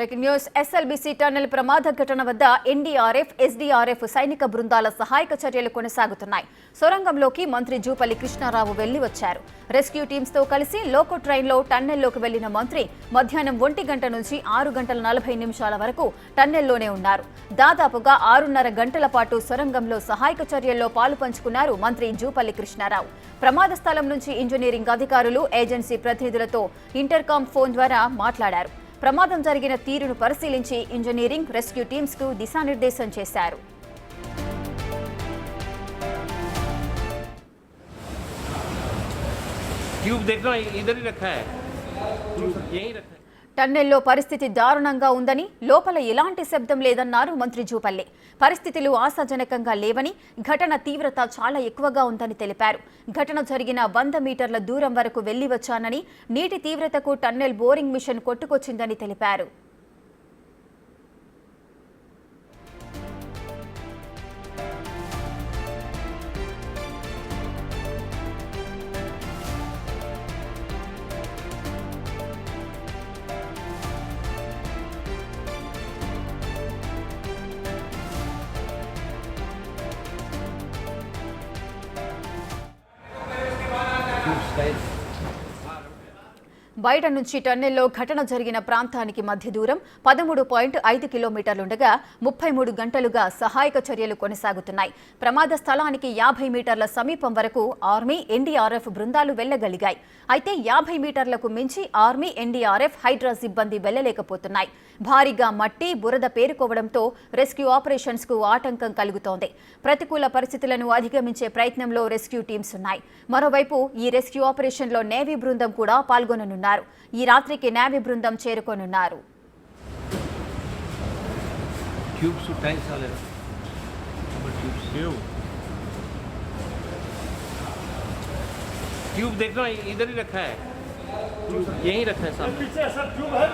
Breaking news SLBC tunnel ప్రమాద ఘటన వద్ద ఎన్డీఆర్ఎఫ్, ఎస్డీఆర్ఎఫ్ సైనిక బృందాల సహాయక చర్యలు కొనసాగుతున్నాయి. సొరంగంలోకి మంత్రి జూపల్లి కృష్ణారావు వెళ్లి వచ్చారు. రెస్క్యూ టీమ్స్ తో కలిసి లోకో ట్రైన్లో టన్నెల్లోకి వెళ్లిన మంత్రి మధ్యాహ్నం 1 గంట నుంచి 6 గంటల 40 నిమిషాల వరకు టన్నెల్లోనే ఉన్నారు. దాదాపుగా 6.5 గంటల పాటు సొరంగంలో సహాయక చర్యల్లో పాలుపంచుకున్నారు మంత్రి జూపల్లి కృష్ణారావు. ప్రమాద స్థలం నుంచి ఇంజనీరింగ్ అధికారులు, ఏజెన్సీ ప్రతినిధులతో ఇంటర్కామ్ ఫోన్ ద్వారా మాట్లాడారు. ప్రమాదం జరిగిన తీరును పరిశీలించి ఇంజనీరింగ్, రెస్క్యూ టీమ్స్ కు దిశానిర్దేశం చేశారు. టన్నెల్లో పరిస్థితి దారుణంగా ఉందని, లోపల ఎలాంటి శబ్దం లేదన్నారు మంత్రి జూపల్లి. పరిస్థితులు ఆశాజనకంగా లేవని, ఘటన తీవ్రత చాలా ఎక్కువగా ఉందని తెలిపారు. ఘటన జరిగిన 100 మీటర్ల దూరం వరకు వెళ్లి వచ్చానని, నీటి తీవ్రతకు టన్నెల్ బోరింగ్ మిషన్ కొట్టుకొచ్చిందని తెలిపారు. బయట నుంచి టన్నెల్లో ఘటన జరిగిన ప్రాంతానికి మధ్య దూరం 13.5 కిలోమీటర్లుండగా 33 గంటలుగా సహాయక చర్యలు కొనసాగుతున్నాయి. ప్రమాద స్థలానికి 50 మీటర్ల సమీపం వరకు ఆర్మీ, ఎన్డీఆర్ఎఫ్ బృందాలు వెళ్లగలిగాయి. అయితే 50 మీటర్లకు మించి ఆర్మీ, ఎన్డీఆర్ఎఫ్, హైడ్రా సిబ్బంది వెళ్లలేకపోతున్నాయి. భారీగా మట్టి, బురద పేరుకోవడంతో రెస్క్యూ ఆపరేషన్స్ కు ఆటంకం కలుగుతోంది. ప్రతికూల పరిస్థితులను అధిగమించే ప్రయత్నంలో రెస్క్యూ టీమ్స్ ఉన్నాయి. మరోవైపు ఈ రెస్క్యూ ఆపరేషన్లో నేవీ బృందం కూడా పాల్గొననున్నారు. ఈ రాత్రికి నేవీ బృందం చేరుకోనున్నారు. ट्यूब देखना इधर ही रखा है, यहीं रखा है सामने। पीछे सर ट्यूब है,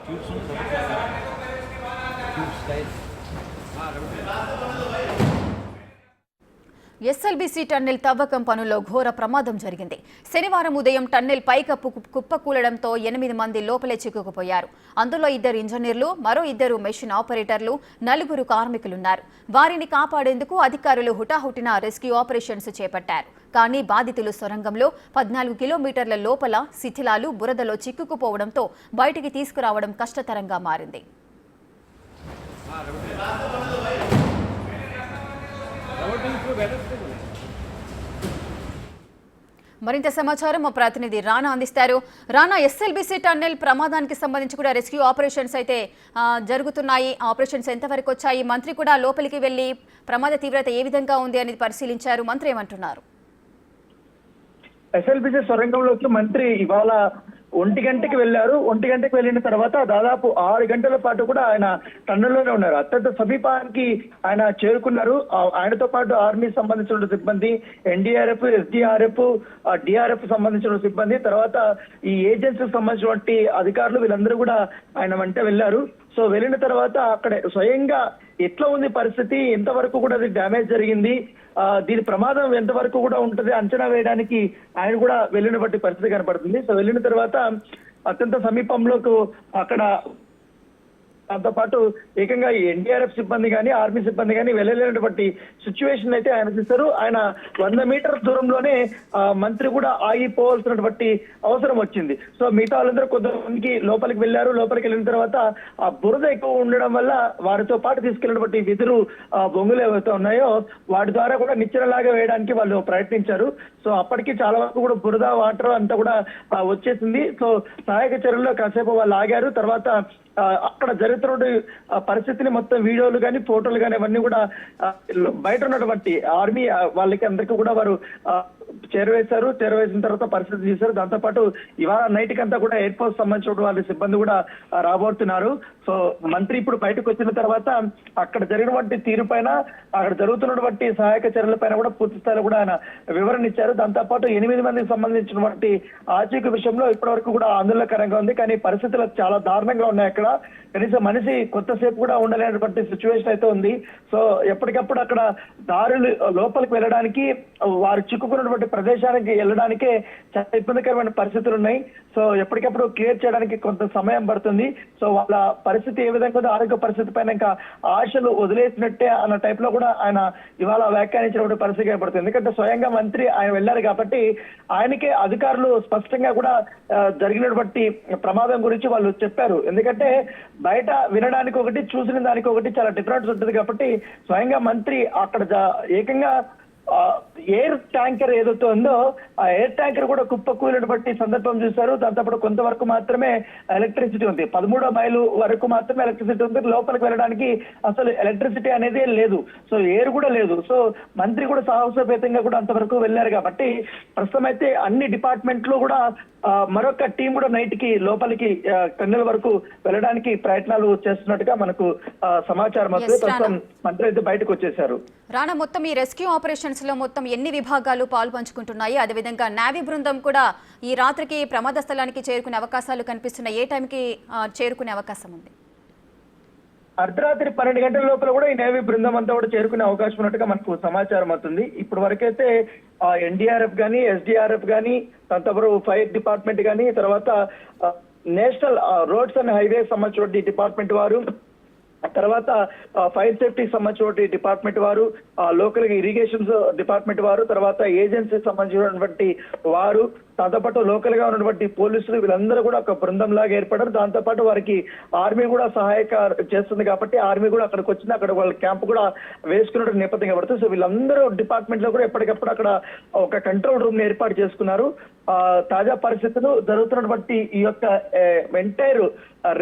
ट्यूब सुन ఎస్ఎల్బీసీ టన్నెల్ తవ్వకం పనుల్లో ఘోర ప్రమాదం జరిగింది. శనివారం ఉదయం టన్నెల్ పైకప్పు కుప్పకూలడంతో 8 మంది లోపలే చిక్కుకుపోయారు. అందులో 2 ఇంజనీర్లు, మరో 2 మెషిన్ ఆపరేటర్లు, 4 కార్మికులున్నారు. వారిని కాపాడేందుకు అధికారులు హుటాహుటిన రెస్క్యూ ఆపరేషన్స్ చేపట్టారు. కానీ బాధితులు సొరంగంలో 14 కిలోమీటర్ల లోపల శిథిలాలు, బురదలో చిక్కుకుపోవడంతో బయటికి తీసుకురావడం కష్టతరంగా మారింది. మరింత సమాచారం మా ప్రతినిధి రానా అందిస్తారు. రానా, ఎస్ఎల్బీసీ టన్నెల్ ప్రమాదానికి సంబంధించి కూడా రెస్క్యూ ఆపరేషన్స్ అయితే జరుగుతున్నాయి. ఆపరేషన్స్ ఎంతవరకు వచ్చాయి? మంత్రి కూడా లోపలికి వెళ్లి ప్రమాద తీవ్రత ఏ విధంగా ఉంది అనేది పరిశీలించారు. మంత్రి ఏమంటున్నారు? ఎస్ఎల్బీసీ సొరంగంలోకి మంత్రి ఇవాళ 1 గంటకి వెళ్లారు. 1 గంటకి వెళ్ళిన తర్వాత దాదాపు 6 గంటల పాటు కూడా ఆయన టన్నెల్లోనే ఉన్నారు. అత్యంత సమీపానికి ఆయన చేరుకున్నారు. ఆయనతో పాటు ఆర్మీ సంబంధించిన సిబ్బంది, ఎన్డీఆర్ఎఫ్, ఎస్డీఆర్ఎఫ్, డిఆర్ఎఫ్ సంబంధించిన సిబ్బంది, తర్వాత ఈ ఏజెన్సీకి సంబంధించినటువంటి అధికారులు వీళ్ళందరూ కూడా ఆయన వెంట వెళ్లారు. సో వెళ్ళిన తర్వాత అక్కడ స్వయంగా ఎట్లా ఉంది పరిస్థితి, ఎంతవరకు కూడా అది డ్యామేజ్ జరిగింది, దీని ప్రమాదం ఎంతవరకు కూడా ఉంటుంది అంచనా వేయడానికి ఆయన కూడా వెళ్ళిన బట్టి పరిస్థితి కనపడుతుంది. సో వెళ్ళిన తర్వాత అత్యంత సమీపంలోకి అక్కడ దాంతో పాటు ఏకంగా ఎన్డీఆర్ఎఫ్ సిబ్బంది కానీ, ఆర్మీ సిబ్బంది కానీ వెళ్ళలేనటువంటి సిచ్యువేషన్ అయితే ఆయన చూస్తారు. ఆయన 100 మీటర్ల దూరంలోనే మంత్రి కూడా ఆగిపోవాల్సినటువంటి అవసరం వచ్చింది. సో మిగతా వాళ్ళందరూ కొంతమందికి లోపలికి వెళ్ళారు. లోపలికి వెళ్ళిన తర్వాత ఆ బురద ఎక్కువ ఉండడం వల్ల వారితో పాటు తీసుకెళ్ళినటువంటి వెదురు బొంగులు ఏవైతే ఉన్నాయో వాటి ద్వారా కూడా నిచ్చెనలాగా వేయడానికి వాళ్ళు ప్రయత్నించారు. సో అప్పటికి చాలా వరకు కూడా బురద, వాటర్ అంతా కూడా వచ్చేసింది. సో సహాయక చర్యల్లో కాసేపు వాళ్ళు ఆగారు. తర్వాత అక్కడ జరుగుతున్న పరిస్థితిని మొత్తం వీడియోలు కానీ, ఫోటోలు కానీ అవన్నీ కూడా బయట ఉన్నటువంటి ఆర్మీ వాళ్ళకి అందరికీ కూడా వారు చేరవేశారు. చేరవేసిన తర్వాత పరిస్థితి చూశారు. దాంతో పాటు ఇవాళ నైట్ కంతా కూడా ఎయిర్ ఫోర్స్ సంబంధించిన వాళ్ళ సిబ్బంది కూడా రాబోతున్నారు. సో మంత్రి ఇప్పుడు బయటకు వచ్చిన తర్వాత అక్కడ జరిగినటువంటి తీరు పైన, అక్కడ జరుగుతున్నటువంటి సహాయక చర్యలపైన కూడా పూర్తి స్థాయిలో కూడా ఆయన వివరణ ఇచ్చారు. దాంతోపాటు 8 మందికి సంబంధించినటువంటి ఆచూకీ విషయంలో ఇప్పటి వరకు కూడా ఆందోళనకరంగా ఉంది. కానీ పరిస్థితులు చాలా దారుణంగా ఉన్నాయి. అక్కడ కనీసం మనిషి కొంతసేపు కూడా ఉండలేనటువంటి సిచ్యువేషన్ అయితే ఉంది. సో ఎప్పటికప్పుడు అక్కడ దారులు లోపలికి వెళ్ళడానికి, వారు చిక్కుకున్నటువంటి ప్రదేశానికి వెళ్ళడానికే చాలా ఇబ్బందికరమైన పరిస్థితులు ఉన్నాయి. సో ఎప్పటికప్పుడు క్లియర్ చేయడానికి కొంత సమయం పడుతుంది. సో వాళ్ళ పరిస్థితి ఏ విధంగా ఉందో, ఆరోగ్య పరిస్థితి పైన ఇంకా ఆశలు వదిలేసినట్టే అన్న టైప్ లో కూడా ఆయన ఇవాళ వ్యాఖ్యానించినటువంటి పరిస్థితి ఏర్పడుతుంది. ఎందుకంటే స్వయంగా మంత్రి ఆయన వెళ్ళారు కాబట్టి ఆయనకే అధికారులు స్పష్టంగా కూడా జరిగినటువంటి ప్రమాదం గురించి వాళ్ళు చెప్పారు. ఎందుకంటే బయట వినడానికి ఒకటి, చూసిన దానికి ఒకటి చాలా డిఫరెన్స్ ఉంటుంది కాబట్టి స్వయంగా మంత్రి అక్కడ ఏకంగా ఎయిర్ ట్యాంకర్ ఏదైతే ఉందో ఆ ఎయిర్ ట్యాంకర్ కూడా కుప్పకూలినటువంటి సందర్భం చూశారు. దాంతో కొంతవరకు మాత్రమే ఎలక్ట్రిసిటీ ఉంది, 13వ మైలు వరకు మాత్రమే ఎలక్ట్రిసిటీ ఉంది. లోపలికి వెళ్ళడానికి అసలు ఎలక్ట్రిసిటీ అనేది లేదు. సో ఎయిర్ కూడా లేదు. సో మంత్రి కూడా సాహసోపేతంగా కూడా అంతవరకు వెళ్ళారు కాబట్టి ప్రస్తుతం అయితే అన్ని డిపార్ట్మెంట్లు కూడా మరొక టీం కూడా నైట్ కి లోపలికి టన్నెల్ వరకు వెళ్ళడానికి ప్రయత్నాలు చేస్తున్నట్టుగా మనకు సమాచారం వస్తుంది. ప్రస్తుతం మంత్రి అయితే బయటకు వచ్చేశారు. రాణా, మొత్తం ఈ రెస్క్యూ ఆపరేషన్స్ లో మొత్తం ఎన్ని విభాగాలు పాల్పంచుకుంటున్నాయి? అదేవిధంగా నేవీ బృందం కూడా ఈ రాత్రికి ప్రమాద స్థలానికి చేరుకునే అవకాశాలు కనిపిస్తున్నాయి. ఏ టైంకి చేరుకునే అవకాశం ఉంది? అర్ధరాత్రి 12 గంటల లోపల కూడా ఈ నేవీ బృందం అంతా కూడా చేరుకునే అవకాశం ఉన్నట్టుగా మనకు సమాచారం అవుతుంది. ఇప్పటి వరకైతే ఎన్డీఆర్ఎఫ్ గానీ, ఎస్డీఆర్ఎఫ్ గానీ, దాంతో ఫైర్ డిపార్ట్మెంట్ గానీ, తర్వాత నేషనల్ రోడ్స్ అండ్ హైవేస్ సంబంధించిన డిపార్ట్మెంట్ వారు, తర్వాత ఫైర్ సేఫ్టీకి సంబంధించిన డిపార్ట్మెంట్ వారు, లోకల్ ఇరిగేషన్స్ డిపార్ట్మెంట్ వారు, తర్వాత ఏజెన్సీకి సంబంధించినటువంటి వారు, దాంతోపాటు లోకల్ గా ఉన్నటువంటి పోలీసులు, వీళ్ళందరూ కూడా ఒక బృందం లాగా ఏర్పడారు. దాంతోపాటు వారికి ఆర్మీ కూడా సహాయక చేస్తుంది కాబట్టి ఆర్మీ కూడా అక్కడికి వచ్చింది. అక్కడ వాళ్ళ క్యాంప్ కూడా వేసుకున్న నేపథ్యం పడుతుంది. సో వీళ్ళందరూ డిపార్ట్మెంట్ లో కూడా ఎప్పటికప్పుడు అక్కడ ఒక కంట్రోల్ రూమ్ ని ఏర్పాటు చేసుకున్నారు. తాజా పరిస్థితులు, జరుగుతున్నటువంటి ఈ యొక్క ఎంటైర్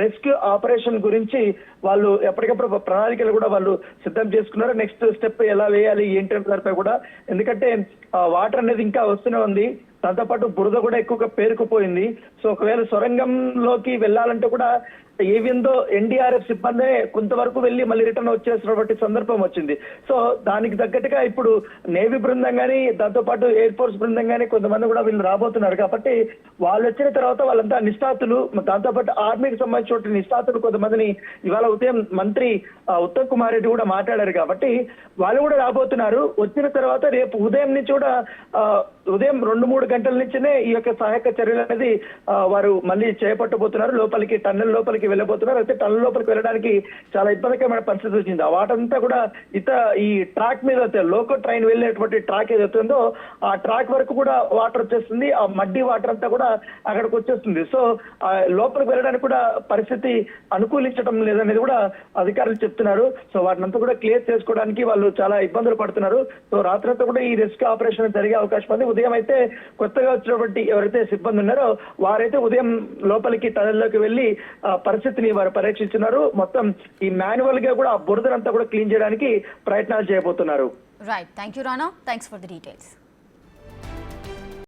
రెస్క్యూ ఆపరేషన్ గురించి వాళ్ళు ఎప్పటికప్పుడు ప్రణాళికలు కూడా వాళ్ళు సిద్ధం చేసుకున్నారు. నెక్స్ట్ స్టెప్ ఎలా వేయాలి ఏంటి దానిపై కూడా, ఎందుకంటే వాటర్ అనేది ఇంకా వస్తూనే ఉంది. దాంతోపాటు బురద కూడా ఎక్కువగా పేరుకుపోయింది. సో ఒకవేళ సొరంగంలోకి వెళ్ళాలంటే కూడా ఏవిందో ఎన్డీఆర్ఎఫ్ సిబ్బంది కొంతవరకు వెళ్ళి మళ్ళీ రిటర్న్ వచ్చేసినటువంటి సందర్భం వచ్చింది. సో దానికి తగ్గట్టుగా ఇప్పుడు నేవీ బృందం కానీ, దాంతోపాటు ఎయిర్ ఫోర్స్ బృందం కానీ కొంతమంది కూడా వీళ్ళు రాబోతున్నారు కాబట్టి వాళ్ళు వచ్చిన తర్వాత వాళ్ళంతా నిష్ణాతులు, దాంతోపాటు ఆర్మీకి సంబంధించిన నిష్ణాతులు కొంతమందిని ఇవాళ ఉదయం మంత్రి ఉత్తమ్ కుమార్ రెడ్డి కూడా మాట్లాడారు కాబట్టి వాళ్ళు కూడా రాబోతున్నారు. వచ్చిన తర్వాత రేపు ఉదయం నుంచి కూడా ఉదయం 2-3 గంటల నుంచినే ఈ యొక్క సహాయక చర్యలు అనేది వారు మళ్ళీ చేపట్టబోతున్నారు. లోపలికి టన్నెల్ లోపలికి వెళ్ళబోతున్నారు. అయితే టన్నెల్ లోపలికి వెళ్ళడానికి చాలా ఇబ్బందికరమైన పరిస్థితి వచ్చింది. ఆ వాటంతా కూడా ఈ ట్రాక్ మీద లోకల్ ట్రైన్ వెళ్ళేటువంటి ట్రాక్ ఏదైతే ఉందో ఆ ట్రాక్ వరకు కూడా వాటర్ వచ్చేస్తుంది. ఆ మడ్డి వాటర్ అంతా కూడా అక్కడికి వచ్చేస్తుంది. సో లోపలికి వెళ్ళడానికి కూడా పరిస్థితి అనుకూలించడం లేదనేది కూడా అధికారులు చెప్తున్నారు. సో వాటినంతా కూడా క్లియర్ చేసుకోవడానికి వాళ్ళు చాలా ఇబ్బందులు పడుతున్నారు. సో రాత్రంతా కూడా ఈ రెస్క్యూ ఆపరేషన్ జరిగే అవకాశం ఉంది. ఉదయం అయితే కొత్తగా వచ్చినటువంటి ఎవరైతే సిబ్బంది ఉన్నారో వారైతే ఉదయం లోపలికి టనెల్లోకి వెళ్ళి పరిస్థితిని వారు పరీక్షిస్తున్నారు. మొత్తం ఈ మాన్యువల్ గా కూడా ఆ బురదనంతా కూడా క్లీన్ చేయడానికి ప్రయత్నాలు చేయబోతున్నారు. Right, thank you Rana, thanks for the details.